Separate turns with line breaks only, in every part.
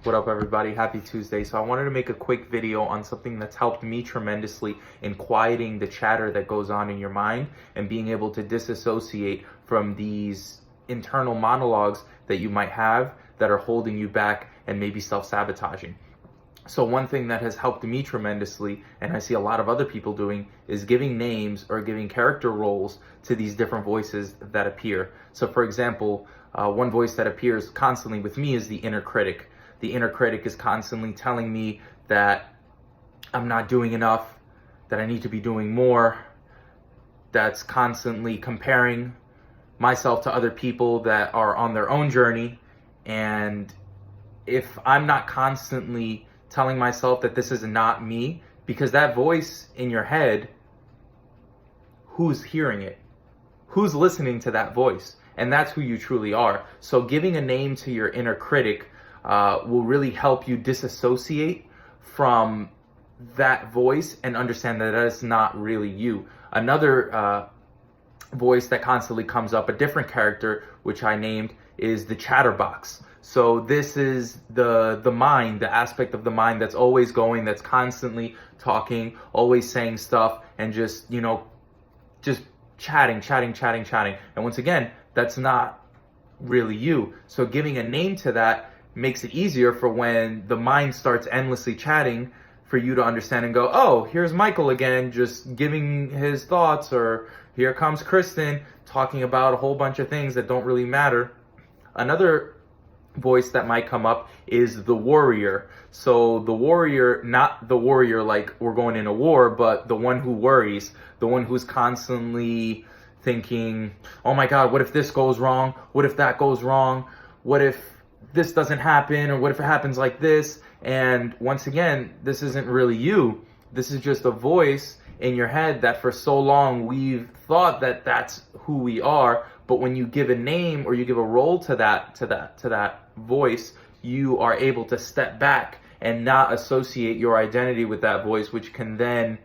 What up, everybody? Happy Tuesday. So I wanted to make a quick video on something that's helped me tremendously in quieting the chatter that goes on in your mind and being able to disassociate from these internal monologues that you might have that are holding you back and maybe self-sabotaging. So one thing that has helped me tremendously, and I see a lot of other people doing, is giving names or giving character roles to these different voices that appear. So for example, one voice that appears constantly with me is the inner critic. The inner critic is constantly telling me that I'm not doing enough, that I need to be doing more, that's constantly comparing myself to other people that are on their own journey. And if I'm not constantly telling myself that this is not me, because that voice in your head, who's hearing it? Who's listening to that voice? And that's who you truly are. So giving a name to your inner critic will really help you disassociate from that voice and understand that it's not really you. Another voice that constantly comes up, a different character, which I named, is the Chatterbox. So this is the mind, the aspect of the mind that's always going, that's constantly talking, always saying stuff, and just chatting. And once again, that's not really you. So giving a name to that makes it easier for when the mind starts endlessly chatting for you to understand and go, oh, here's Michael again, just giving his thoughts, or here comes Kristen talking about a whole bunch of things that don't really matter. Another voice that might come up is the Worrier. So the Worrier, not the warrior like we're going in a war, but the one who worries, the one who's constantly thinking, oh my God, what if this goes wrong? What if that goes wrong? What if this doesn't happen? Or what if it happens like this? And once again, this isn't really you. This is just a voice in your head that for so long we've thought that that's who we are. But when you give a name or you give a role to that voice, you are able to step back and not associate your identity with that voice, which can then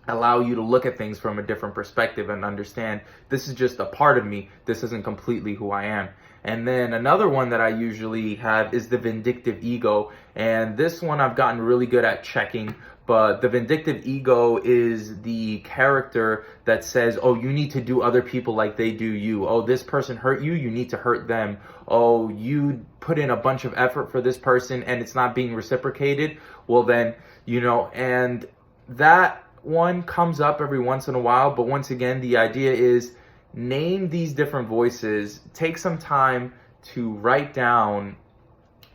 allow you to look at things from a different perspective and understand this is just a part of me. This isn't completely who I am. And then another one that I usually have is the vindictive ego. And this one I've gotten really good at checking. But the vindictive ego is the character that says, oh, you need to do other people like they do you. Oh, this person hurt you, you need to hurt them. Oh, you put in a bunch of effort for this person and it's not being reciprocated. Well then, and that one comes up every once in a while. But once again, the idea is name these different voices. Take some time to write down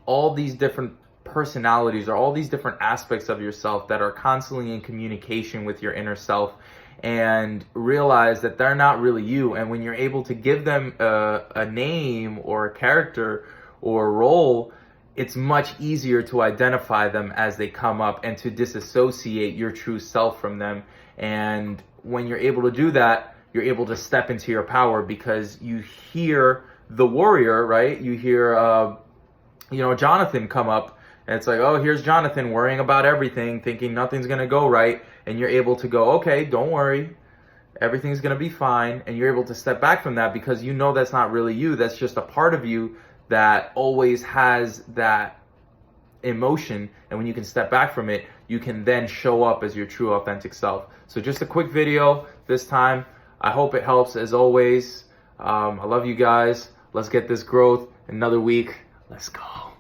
all these different personalities or all these different aspects of yourself that are constantly in communication with your inner self, and realize that they're not really you. And when you're able to give them a name or a character or a role, it's much easier to identify them as they come up and to disassociate your true self from them. And when you're able to do that, you're able to step into your power, because you hear the Worrier, right? You hear Jonathan come up, and it's like, oh, here's Jonathan worrying about everything, thinking nothing's going to go right. And you're able to go, okay, don't worry. Everything's going to be fine. And you're able to step back from that because you know that's not really you. That's just a part of you that always has that emotion. And when you can step back from it, you can then show up as your true authentic self. So just a quick video this time. I hope it helps as always. I love you guys. Let's get this growth. Another week. Let's go.